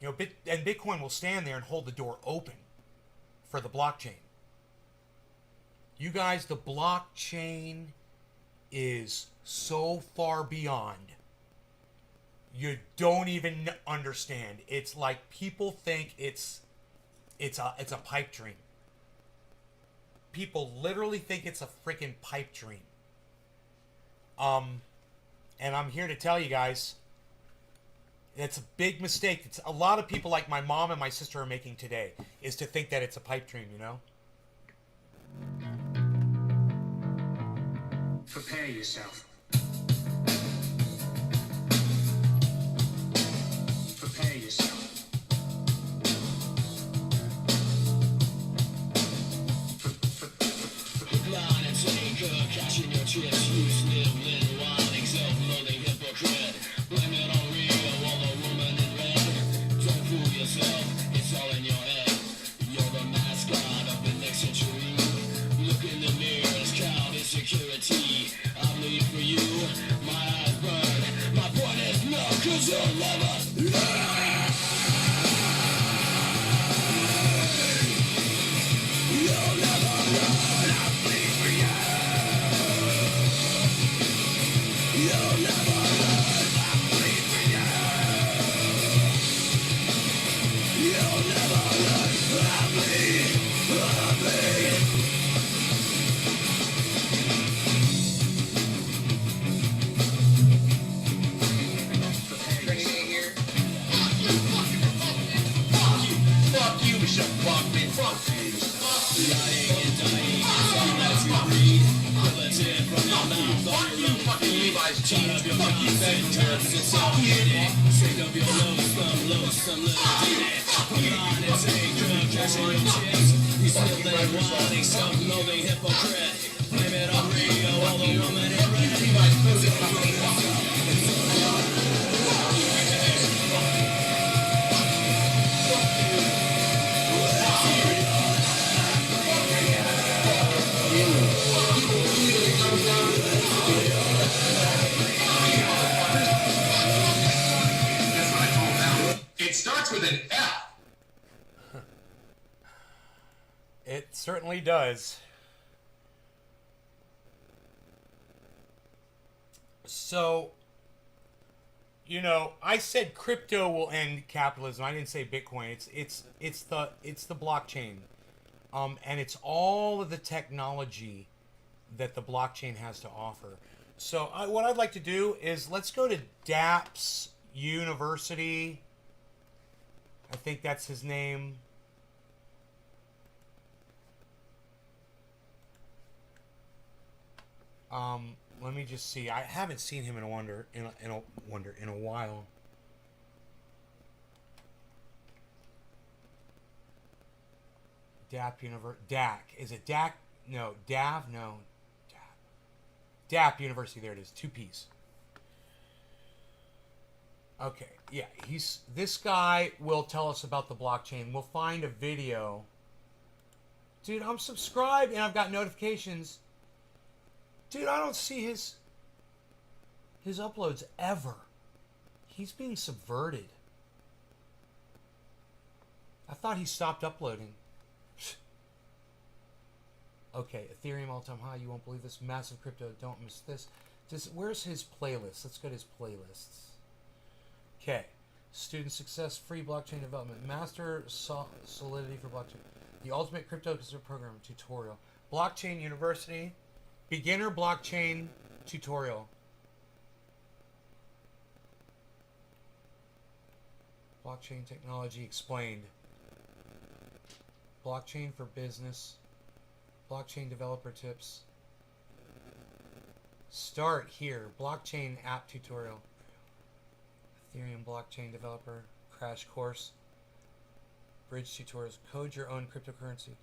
And Bitcoin will stand there and hold the door open for the blockchain. You guys, the blockchain is so far beyond. You don't even understand. It's like people think it's a pipe dream. People literally think it's a freaking pipe dream. And I'm here to tell you guys, it's a big mistake. It's a lot of people like my mom and my sister are making today, is to think that it's a pipe dream, Prepare yourself. Prepare yourself. Line and taker, cashing your chips, you sniveling, whining, self-loathing hypocrite. Blame it on Rio, all the woman in red. Don't fool yourself, it's all in your head. You're the mascot of the next century. Look in the mirror, it's cloud insecurity. I bleed for you, my eyes burn. My point is no, 'cause you'll never learn. You'll never learn. I bleed for you. You'll never learn. I bleed for you. You'll never learn. I bleed. I bleed. Trinity here. Fuck you, Bishop Buckman. Fuck you. Lying and dying, some that you breed. Militant from your mouth, fuck you, fucking Levi's jeans. Fuck you, sometimes it's all kidding. Straight up your some little ditty. Line and taker, cashing your chips. You still ain't wanting, self-loathing hypocrite. Blame it on Rio, all the woman in red. Levi's pussy, It starts with an F. It certainly does. So, I said crypto will end capitalism. I didn't say Bitcoin. It's the blockchain, and it's all of the technology that the blockchain has to offer. So, what I'd like to do is let's go to Dapp's University. I think that's his name. Let me just see. I haven't seen him in a while. Dapp University. DAC. Is it DAC? No. DAV? No. Dapp University. There it is. 2 P's. Okay, yeah, this guy will tell us about the blockchain. We'll find a video. Dude, I'm subscribed and I've got notifications. Dude, I don't see his uploads ever. He's being subverted. I thought he stopped uploading. Okay, Ethereum all-time high. You won't believe this. Massive crypto. Don't miss this. Where's his playlist? Let's go to his playlists. Okay. Student success, free blockchain development. Master solidity for blockchain. The ultimate crypto program tutorial. Blockchain University. Beginner blockchain tutorial. Blockchain technology explained. Blockchain for business. Blockchain developer tips. Start here. Blockchain app tutorial. Ethereum blockchain developer crash course. Bridge tutorials. Code your own cryptocurrency.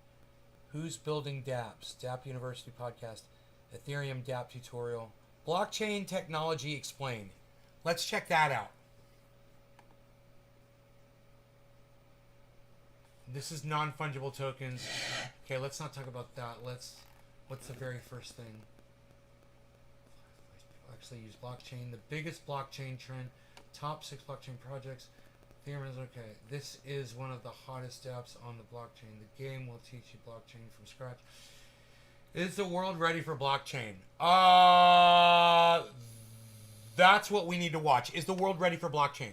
Who's building dApps? dApp University podcast. Ethereum dApp tutorial. Blockchain technology explained. Let's check that out. This is non-fungible tokens. Okay, let's not talk about that. What's the very first thing? Actually use blockchain. The biggest blockchain trend. Top 6 blockchain projects. Ethereum is okay. This is one of the hottest apps on the blockchain. The game will teach you blockchain from scratch. Is the world ready for blockchain? That's what we need to watch. Is the world ready for blockchain?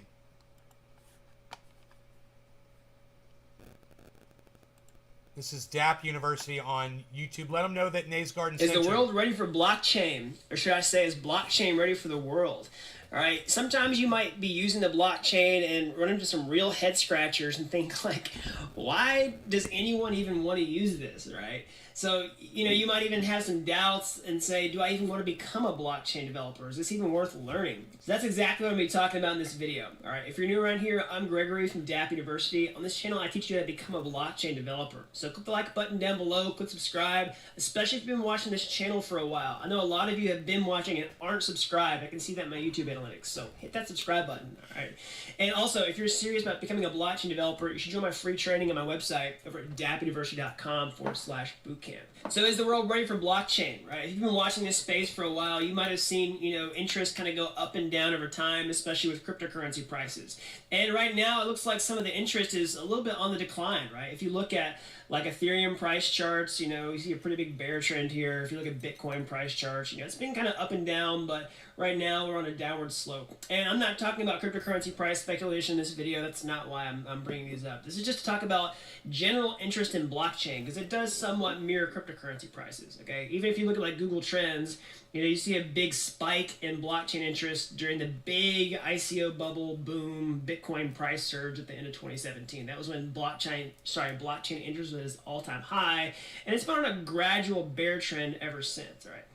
This is dApp University on YouTube. Let them know that Nays Garden Is sent the you. world ready for blockchain? Or should I say, is blockchain ready for the world? All right, sometimes you might be using the blockchain and run into some real head scratchers and think like, why does anyone even want to use this, right? So, you might even have some doubts and say, do I even want to become a blockchain developer? Is this even worth learning? So that's exactly what I'm going to be talking about in this video. All right, if you're new around here, I'm Gregory from dApp University. On this channel, I teach you how to become a blockchain developer. So click the like button down below, click subscribe, especially if you've been watching this channel for a while. I know a lot of you have been watching and aren't subscribed. I can see that in my YouTube analytics. So hit that subscribe button, all right? And also, if you're serious about becoming a blockchain developer, you should join my free training on my website over at dappuniversity.com/bootcamp. So is the world ready for blockchain, right? If you've been watching this space for a while, you might have seen, interest kind of go up and down over time, especially with cryptocurrency prices. And right now, it looks like some of the interest is a little bit on the decline, right? If you look at like Ethereum price charts, you see a pretty big bear trend here. If you look at Bitcoin price charts, it's been kind of up and down, but right now we're on a downward slope. And I'm not talking about cryptocurrency price speculation in this video. That's not why I'm bringing these up. This is just to talk about general interest in blockchain, because it does somewhat mirror cryptocurrency prices, okay? Even if you look at like Google Trends, you see a big spike in blockchain interest during the big ICO bubble boom Bitcoin price surge at the end of 2017. That was when blockchain interest was at its all-time high, and it's been on a gradual bear trend ever since, right?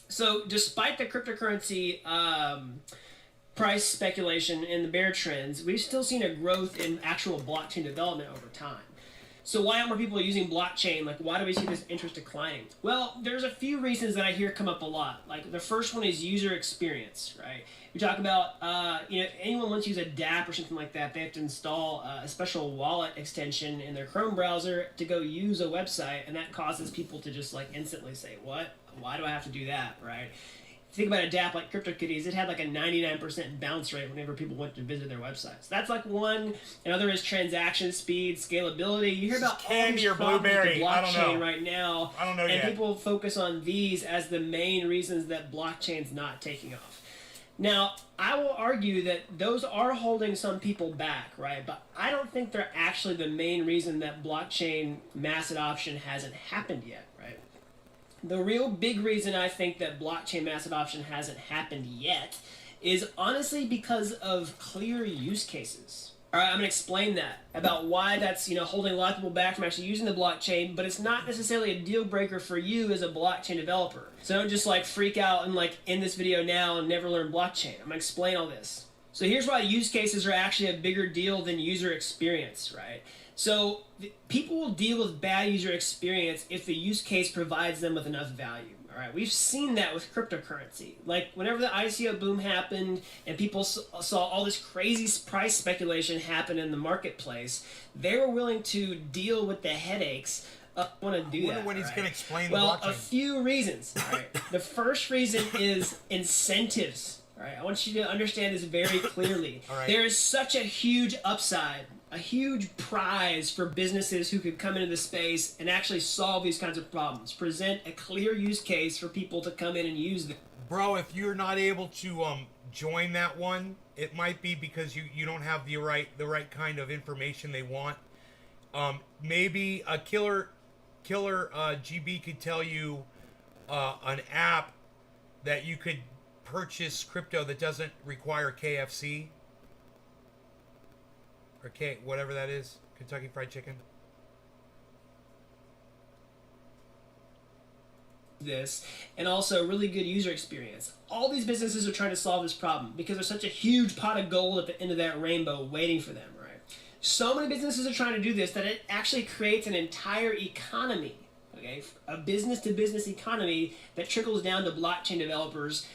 So despite the cryptocurrency price speculation and the bear trends, we've still seen a growth in actual blockchain development over time. So why aren't more people using blockchain? Like, why do we see this interest declining? Well, there's a few reasons that I hear come up a lot. Like, the first one is user experience, right? We talk about, anyone wants to use a dApp or something like that, they have to install a special wallet extension in their Chrome browser to go use a website, and that causes people to just, like, instantly say, what? Why do I have to do that, right? Think about a dApp like CryptoKitties, it had like a 99% bounce rate whenever people went to visit their websites. That's like one. Another is transaction speed, scalability. You hear about all these problems with the blockchain right now. I don't know and yet. People focus on these as the main reasons that blockchain's not taking off. Now, I will argue that those are holding some people back, right? But I don't think they're actually the main reason that blockchain mass adoption hasn't happened yet, right? The real big reason I think that blockchain mass adoption hasn't happened yet is honestly because of clear use cases. All right, I'm going to explain that, about why that's, holding a lot of people back from actually using the blockchain, but it's not necessarily a deal breaker for you as a blockchain developer. So don't just freak out and end this video now and never learn blockchain. I'm going to explain all this. So here's why use cases are actually a bigger deal than user experience, right? So people will deal with bad user experience if the use case provides them with enough value. All right, we've seen that with cryptocurrency. Like whenever the ICO boom happened and people saw all this crazy price speculation happen in the marketplace, they were willing to deal with the headaches. Want to do I wonder that. when he's right? going to explain Well, the blockchain. a few reasons. All right. The first reason is incentives. All right, I want you to understand this very clearly. All right. There is such a huge upside, a huge prize for businesses who could come into the space and actually solve these kinds of problems. Present a clear use case for people to come in and use them. Bro, if you're not able to join that one, it might be because you don't have the right kind of information they want. Maybe a killer GB could tell you an app that you could purchase crypto that doesn't require KFC or whatever that is, Kentucky Fried Chicken. This and also really good user experience. All these businesses are trying to solve this problem because there's such a huge pot of gold at the end of that rainbow waiting for them, right? So many businesses are trying to do this that it actually creates an entire economy, okay? A business-to-business economy that trickles down to blockchain developers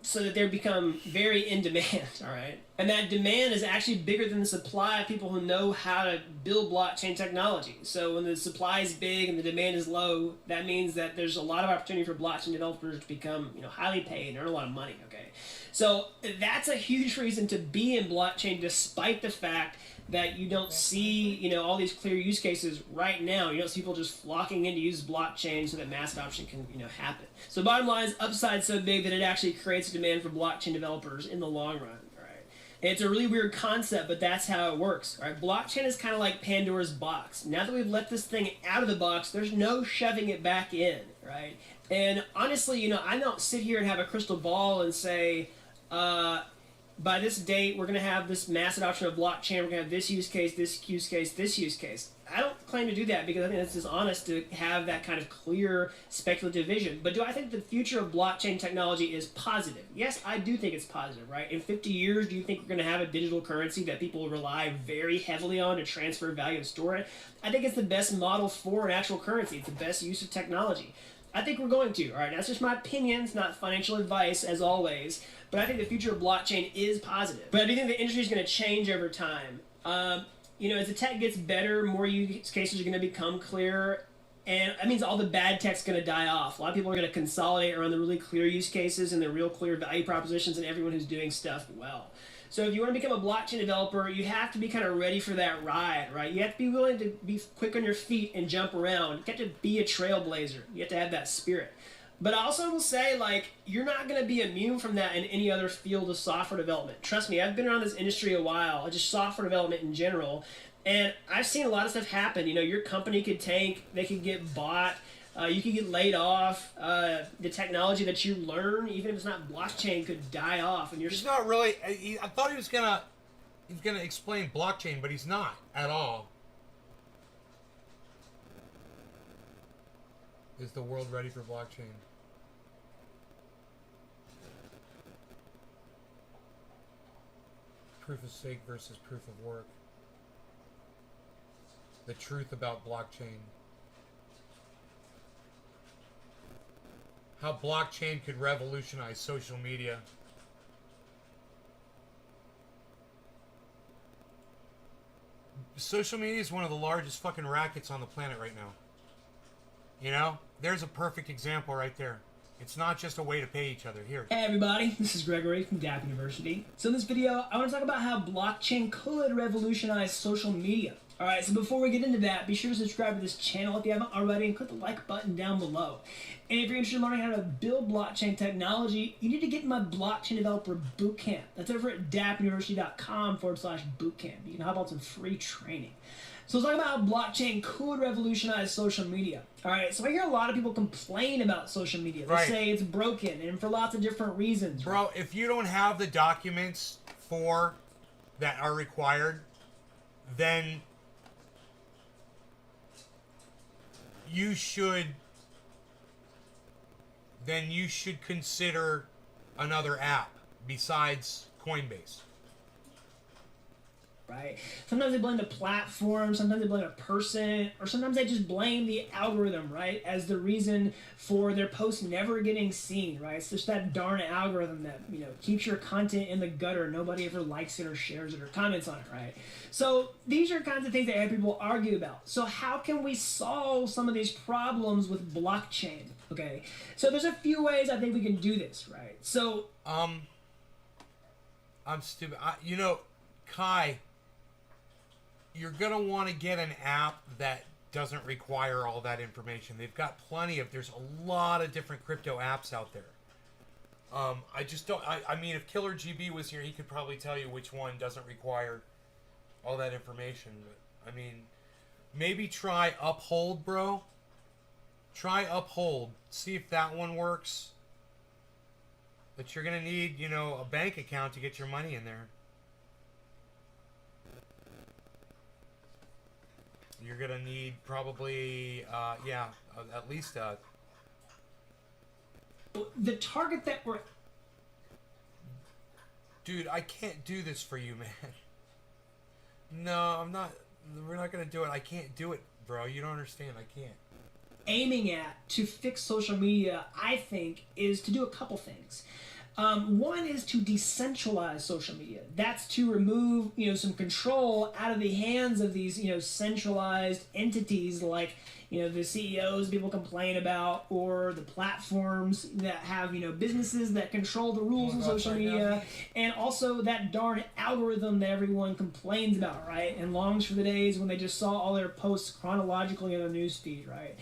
so that they become very in demand, all right? And that demand is actually bigger than the supply of people who know how to build blockchain technology. So when the supply is big and the demand is low, that means that there's a lot of opportunity for blockchain developers to become, highly paid and earn a lot of money, okay? So that's a huge reason to be in blockchain despite the fact that you don't see, all these clear use cases right now. You don't see people just flocking in to use blockchain so that mass adoption can, happen. So bottom line is upside so big that it actually creates a demand for blockchain developers in the long run, right? And it's a really weird concept, but that's how it works, right? Blockchain is kind of like Pandora's box. Now that we've let this thing out of the box, there's no shoving it back in, right? And honestly, I don't sit here and have a crystal ball and say, by this date, we're going to have this mass adoption of blockchain. We're going to have this use case, this use case, this use case. I don't claim to do that because I think it's dishonest to have that kind of clear speculative vision. But do I think the future of blockchain technology is positive? Yes, I do think it's positive, right? In 50 years, do you think we're going to have a digital currency that people rely very heavily on to transfer value and store it? I think it's the best model for an actual currency. It's the best use of technology. I think we're going to, all right? That's just my opinion. It's not financial advice, as always. But I think the future of blockchain is positive. But I do think the industry is going to change over time. As the tech gets better, more use cases are going to become clearer. And that means all the bad tech's going to die off. A lot of people are going to consolidate around the really clear use cases and the real clear value propositions and everyone who's doing stuff well. So if you want to become a blockchain developer, you have to be kind of ready for that ride, right? You have to be willing to be quick on your feet and jump around. You have to be a trailblazer. You have to have that spirit. But I also will say, you're not going to be immune from that in any other field of software development. Trust me, I've been around this industry a while, just software development in general, and I've seen a lot of stuff happen. Your company could tank, they could get bought, you could get laid off, the technology that you learn, even if it's not blockchain, could die off. And He's not really... I thought he was going to explain blockchain, but he's not at all. Is the world ready for blockchain? Proof of stake versus proof of work. The truth about blockchain. How blockchain could revolutionize social media. Social media is one of the largest fucking rackets on the planet right now. There's a perfect example right there. It's not just a way to pay each other. Here. Hey everybody, this is Gregory from Gap University. So in this video, I want to talk about how blockchain could revolutionize social media. Alright, so before we get into that, be sure to subscribe to this channel if you haven't already and click the like button down below. And if you're interested in learning how to build blockchain technology, you need to get in my Blockchain Developer Bootcamp. That's over at dapuniversity.com/bootcamp. You can hop on some free training. So let's talk about how blockchain could revolutionize social media. Alright, so I hear a lot of people complain about social media. They say it's broken, and for lots of different reasons. Bro, if you don't have the documents that are required, then you should consider another app besides Coinbase. right? Sometimes they blame the platform, sometimes they blame a person, or sometimes they just blame the algorithm, right, as the reason for their posts never getting seen, right? It's just that darn algorithm that, you know, keeps your content in the gutter. Nobody ever likes it or shares it or comments on it, right? So these are kinds of things that people argue about. So how can we solve some of these problems with blockchain? Okay, so there's a few ways I think we can do this, right? So I'm stupid. You know, Kai, you're gonna want to get an app that doesn't require all that information. They've got plenty of. There's a lot of different crypto apps out there. I just don't. I mean, if Killer GB was here, he could probably tell you which one doesn't require all that information. But I mean, maybe try Uphold, bro. Try Uphold. See if that one works. But you're gonna need, you know, a bank account to get your money in there. You're gonna need probably, at least the target that we're... Dude, I can't do this for you, man. No, I'm not. We're not gonna do it. I can't do it, bro. You don't understand. I can't. Aiming at to fix social media, I think, is to do a couple things. One is to decentralize social media. That's to remove, you know, some control out of the hands of these, you know, centralized entities like, you know, the CEOs people complain about, or the platforms that have, you know, businesses that control the rules of social media, and also that darn algorithm that everyone complains about, right? And longs for the days when they just saw all their posts chronologically in the news feed, right?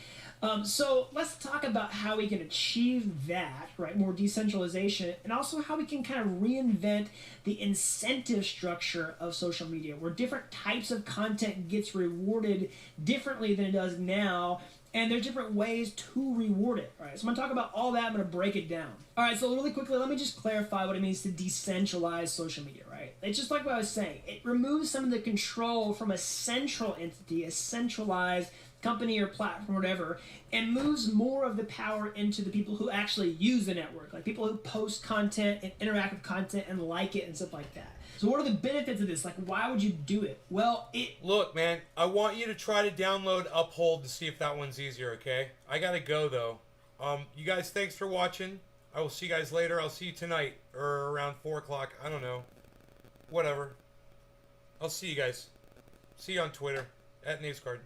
So let's talk about how we can achieve that, right? More decentralization, and also how we can kind of reinvent the incentive structure of social media, where different types of content gets rewarded differently than it does now, and there's different ways to reward it, right? So I'm going to talk about all that. I'm going to break it down. All right, so really quickly, let me just clarify what it means to decentralize social media, right? It's just like what I was saying. It removes some of the control from a central entity, a centralized company or platform or whatever, and moves more of the power into the people who actually use the network, like people who post content and interact with content and like it and stuff like that. So what are the benefits of this? Like, why would you do it? Well, Look, man, I want you to try to download Uphold to see if that one's easier, okay? I gotta go, though. You guys, thanks for watching. I will see you guys later. I'll see you tonight, or around 4 o'clock. I don't know. Whatever. I'll see you guys. See you on Twitter, @NavesGarden.